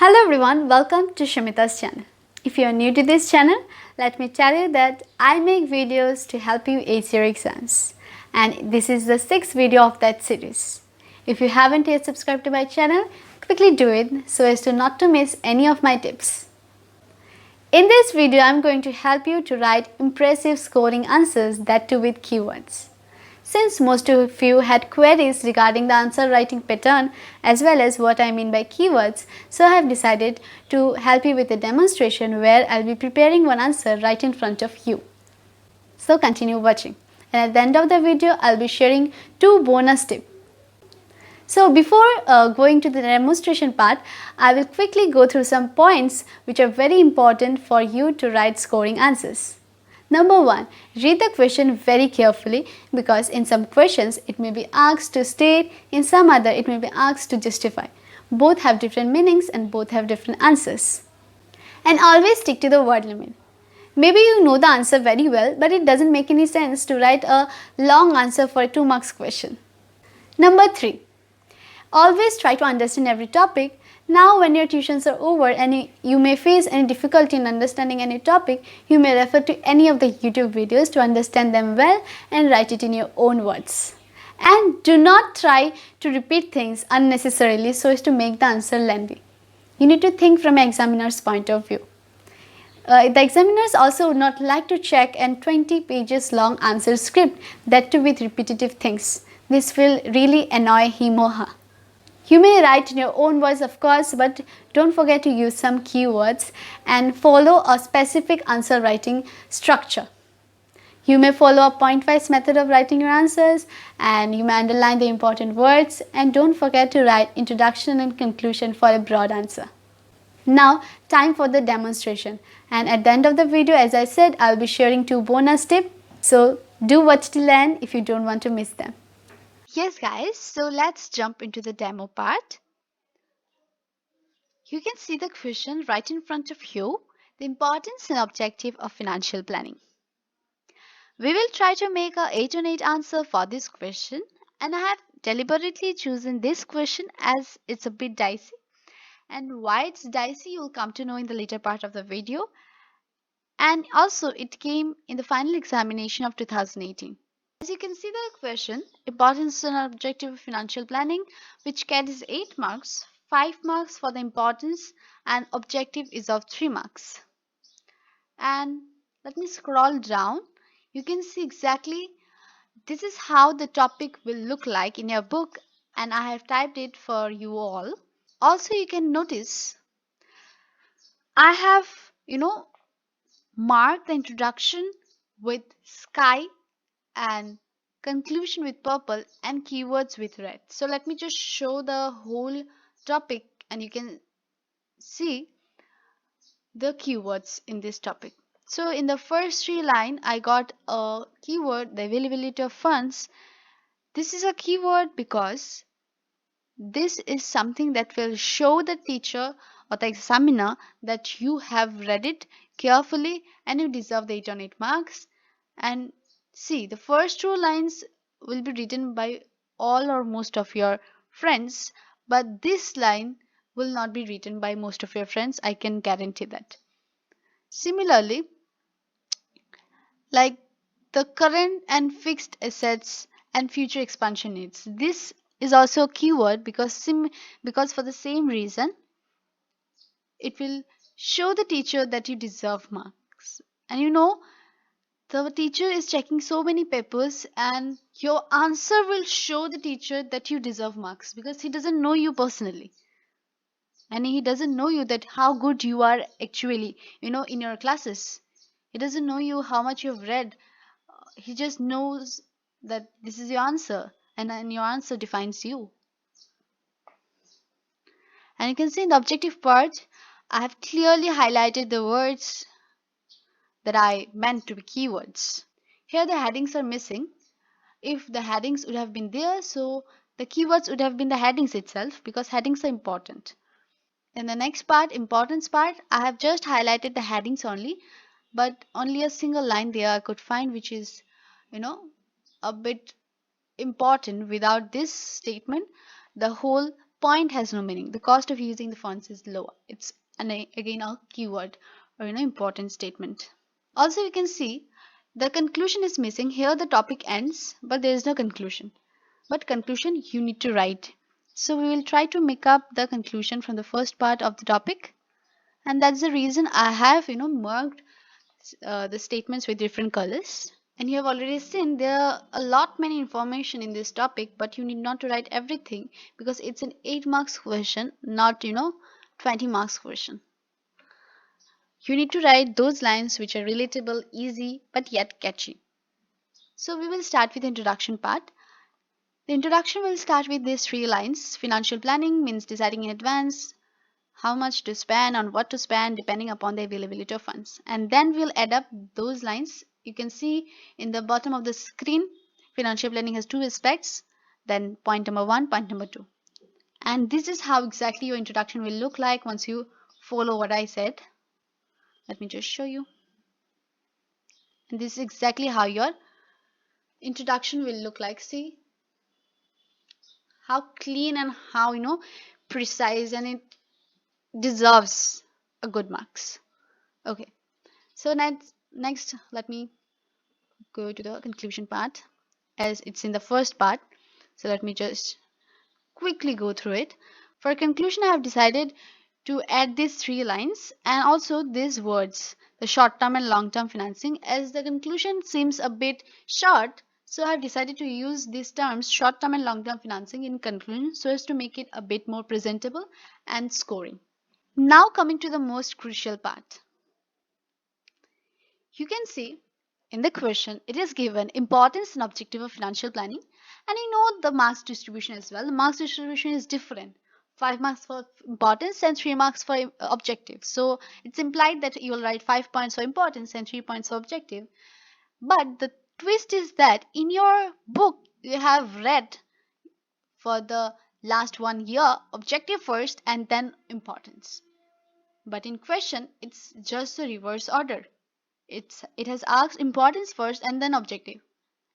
Hello everyone, welcome to Shamita's channel. If you are new to this channel, let me tell you that I make videos to help you ace your exams. And this is the 6th video of that series. If you haven't yet subscribed to my channel, quickly do it so as to not to miss any of my tips. In this video, I am going to help you to write impressive scoring answers, that too with keywords. Since most of you had queries regarding the answer writing pattern as well as what I mean by keywords, so I have decided to help you with a demonstration where I'll be preparing one answer right in front of you. So continue watching, and at the end of the video I'll be sharing 2 bonus tips. So before going to the demonstration part, I will quickly go through some points which are very important for you to write scoring answers. Number 1. Read the question very carefully because in some questions it may be asked to state, in some other it may be asked to justify. Both have different meanings and both have different answers. And always stick to the word limit. Maybe you know the answer very well, but it doesn't make any sense to write a long answer for a 2 marks question. Number 3. Always try to understand every topic. Now when your tuitions are over and you may face any difficulty in understanding any topic, you may refer to any of the YouTube videos to understand them well and write it in your own words. And do not try to repeat things unnecessarily so as to make the answer lengthy. You need to think from an examiner's point of view. The examiners also would not like to check a 20 pages long answer script, that too with repetitive things. This will really annoy him or her. You may write in your own words of course, but don't forget to use some keywords and follow a specific answer writing structure. You may follow a point-wise method of writing your answers, and you may underline the important words, and don't forget to write introduction and conclusion for a broad answer. Now time for the demonstration, and at the end of the video, as I said, I'll be sharing 2 bonus tips, so do watch till end if you don't want to miss them. Yes guys, so let's jump into the demo part. You can see the question right in front of you, the importance and objective of financial planning. We will try to make a 8 on 8 answer for this question, and I have deliberately chosen this question as it's a bit dicey, and why it's dicey you'll come to know in the later part of the video, and also it came in the final examination of 2018. As you can see the question, importance and objective of financial planning, which carries 8 marks, 5 marks for the importance and objective is of 3 marks. And let me scroll down. You can see exactly this is how the topic will look like in your book, and I have typed it for you all. Also you can notice I have marked the introduction with sky and conclusion with purple and keywords with red. So let me just show the whole topic and you can see the keywords in this topic. So in the first 3 line I got a keyword, the availability of funds. This is a keyword because this is something that will show the teacher or the examiner that you have read it carefully and you deserve the 8 on 8 marks. And see, the first 2 lines will be written by all or most of your friends, but this line will not be written by most of your friends, I can guarantee that. Similarly, like the current and fixed assets and future expansion needs, this is also a keyword because for the same reason it will show the teacher that you deserve marks. And the teacher is checking so many papers and your answer will show the teacher that you deserve marks because he doesn't know you personally, and he doesn't know you that how good you are actually in your classes. He doesn't know you how much you've read. He just knows that this is your answer, and then your answer defines you. And you can see in the objective part I have clearly highlighted the words that I meant to be keywords. Here the headings are missing. If the headings would have been there, so the keywords would have been the headings itself because headings are important. In the next part, importance part, I have just highlighted the headings only, but only a single line there I could find which is a bit important. Without this statement the whole point has no meaning. The cost of using the fonts is lower. It's again a keyword or important statement. Also, you can see the conclusion is missing. Here the topic ends, but there is no conclusion. But conclusion you need to write. So we will try to make up the conclusion from the first part of the topic, and that's the reason I have marked the statements with different colors. And you have already seen there are a lot many information in this topic, but you need not to write everything because it's an 8 marks question, not 20 marks question. You need to write those lines which are relatable, easy, but yet catchy. So we will start with the introduction part. The introduction will start with these 3 lines. Financial planning means deciding in advance how much to spend on what to spend depending upon the availability of funds. And then we'll add up those lines. You can see in the bottom of the screen, financial planning has 2 aspects. Then point number 1, point number 2. And this is how exactly your introduction will look like once you follow what I said. Let me just show you. And this is exactly how your introduction will look like. See how clean and how precise, and it deserves a good marks. Okay, so next let me go to the conclusion part, as it's in the first part. So let me just quickly go through it. For conclusion, I have decided to add these 3 lines and also these words, the short term and long term financing, as the conclusion seems a bit short. So I have decided to use these terms, short term and long term financing, in conclusion so as to make it a bit more presentable and scoring. Now coming to the most crucial part. You can see in the question it is given importance and objective of financial planning, and you know the marks distribution as well. The marks distribution is different. 5 marks for importance and 3 marks for objective. So it's implied that you will write 5 points for importance and 3 points for objective. But the twist is that in your book you have read for the last 1 year objective first and then importance. But in question it's just the reverse order. It has asked importance first and then objective,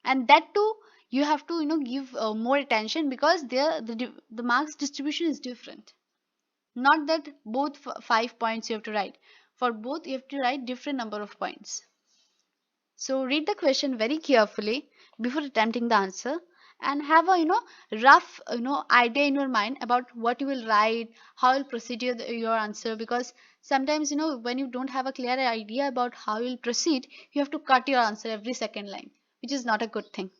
and that too you have to give more attention because there the marks distribution is different. Not that both 5 points you have to write. For both you have to write different number of points. So read the question very carefully before attempting the answer, and have a rough idea in your mind about what you will write, how you'll proceed your answer, because sometimes when you don't have a clear idea about how you'll proceed, you have to cut your answer every second line, which is not a good thing.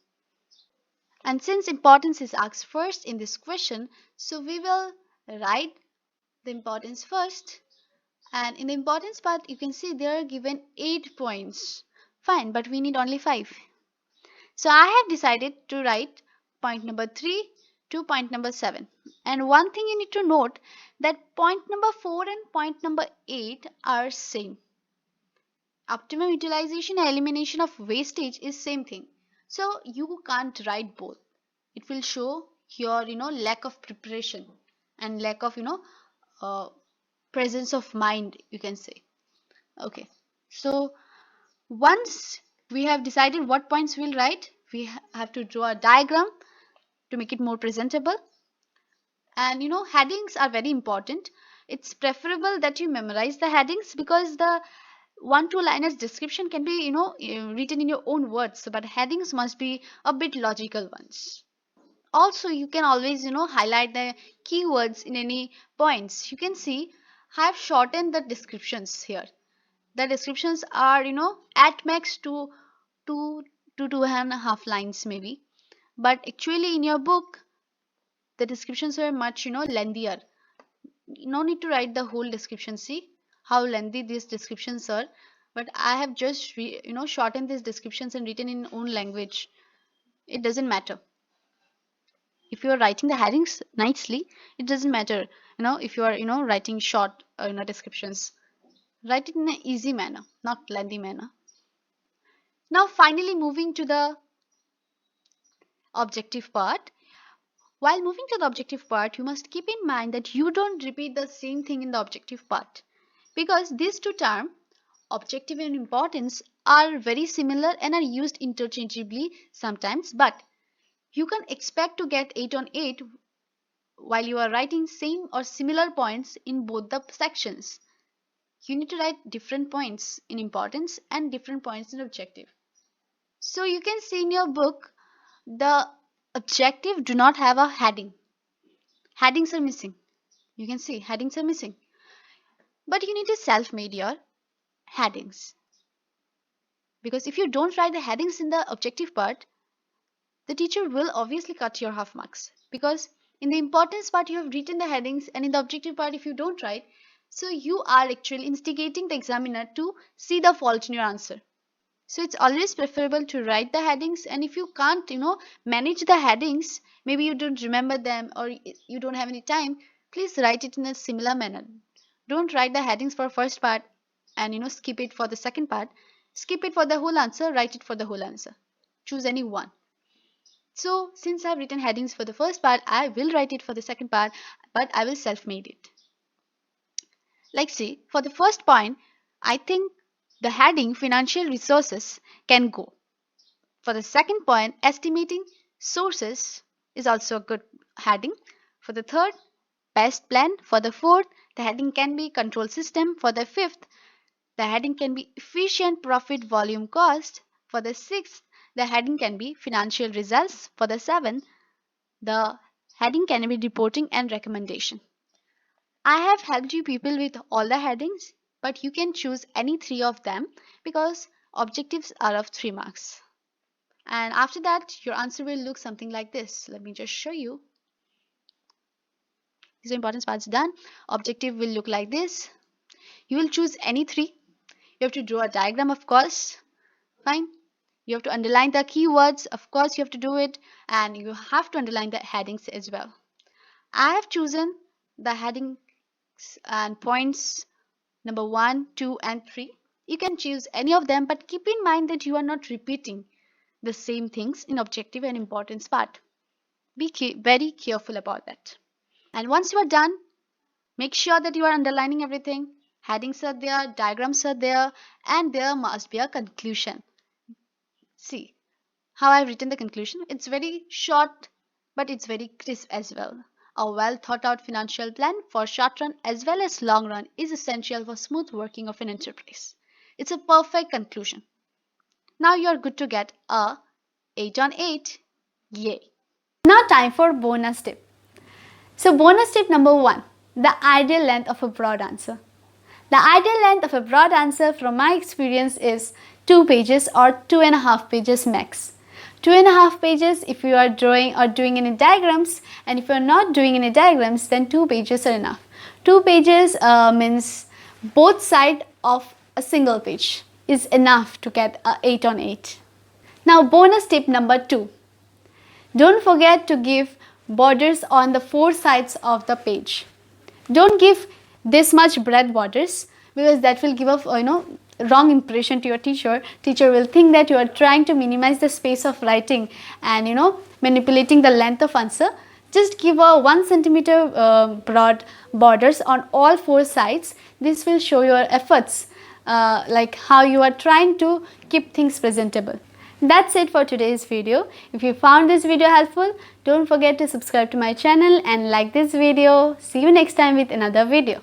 And since importance is asked first in this question, so we will write the importance first. And in the importance part you can see there are given 8 points. Fine, but we need only 5. So I have decided to write point number 3 to point number 7. And one thing you need to note, that point number 4 and point number 8 are same. Optimum utilization and elimination of wastage is same thing. So you can't write both. It will show your lack of preparation and lack of uh, presence of mind, you can say. Okay. So once we have decided what points we'll write, we have to draw a diagram to make it more presentable. And headings are very important. It's preferable that you memorize the headings because the 1-2 liners description can be written in your own words, but headings must be a bit logical ones. Also you can always highlight the keywords in any points. You can see I have shortened the descriptions here. The descriptions are at max to 2.5 lines maybe, but actually in your book the descriptions were much lengthier. No need to write the whole description. See how lengthy these descriptions are, but I have just shortened these descriptions and written in own language. It doesn't matter if you are writing the headings nicely. It doesn't matter if you are writing short descriptions. Write it in an easy manner, not lengthy manner. Now finally moving to the objective part. While moving to the objective part, you must keep in mind that you don't repeat the same thing in the objective part, because these two terms, objective and importance, are very similar and are used interchangeably sometimes, but you can expect to get 8 on 8 while you are writing same or similar points in both the sections. You need to write different points in importance and different points in objective. So you can see in your book, the objective do not have a heading. Headings are missing. You can see headings are missing. But you need to self-made your headings. Because if you don't write the headings in the objective part, the teacher will obviously cut your half marks. Because in the importance part, you have written the headings, and in the objective part, if you don't write, so you are actually instigating the examiner to see the fault in your answer. So it's always preferable to write the headings, and if you can't, manage the headings, maybe you don't remember them or you don't have any time, please write it in a similar manner. Don't write the headings for first part and skip it for the second part. Skip it for the whole answer, write it for the whole answer. Choose any one. So since I've written headings for the first part, I will write it for the second part, but I will self-made it. Like see, for the first point, I think the heading financial resources can go. For the second point, estimating sources is also a good heading. For the third, best plan. For the fourth, the heading can be control system. For the fifth, the heading can be efficient profit volume cost. For the sixth, the heading can be financial results. For the seventh, the heading can be reporting and recommendation. I have helped you people with all the headings, but you can choose any three of them because objectives are of 3 marks. And after that, your answer will look something like this. Let me just show you. These are important parts done. Objective will look like this. You will choose any three. You have to draw a diagram, of course. Fine. You have to underline the keywords. Of course, you have to do it. And you have to underline the headings as well. I have chosen the headings and points number 1, 2, and 3. You can choose any of them, but keep in mind that you are not repeating the same things in objective and importance part. Be very careful about that. And once you are done, make sure that you are underlining everything. Headings are there, diagrams are there, and there must be a conclusion. See how I've written the conclusion. It's very short, but it's very crisp as well. A well thought out financial plan for short run as well as long run is essential for smooth working of an enterprise. It's a perfect conclusion. Now you're good to get a 8 on 8. Yay! Now time for bonus tip. So bonus tip number 1, the ideal length of a broad answer. The ideal length of a broad answer from my experience is 2 pages or 2.5 pages max. 2.5 pages if you are drawing or doing any diagrams, and if you are not doing any diagrams, then 2 pages are enough. 2 pages means both sides of a single page is enough to get a 8 on 8. Now bonus tip number 2. Don't forget to give borders on the 4 sides of the page. Don't give this much breadth borders because that will give a wrong impression to your teacher. Teacher will think that you are trying to minimize the space of writing and manipulating the length of answer. Just give a 1 centimeter broad borders on all 4 sides. This will show your efforts, like how you are trying to keep things presentable. That's it for today's video. If you found this video helpful, don't forget to subscribe to my channel and like this video. See you next time with another video.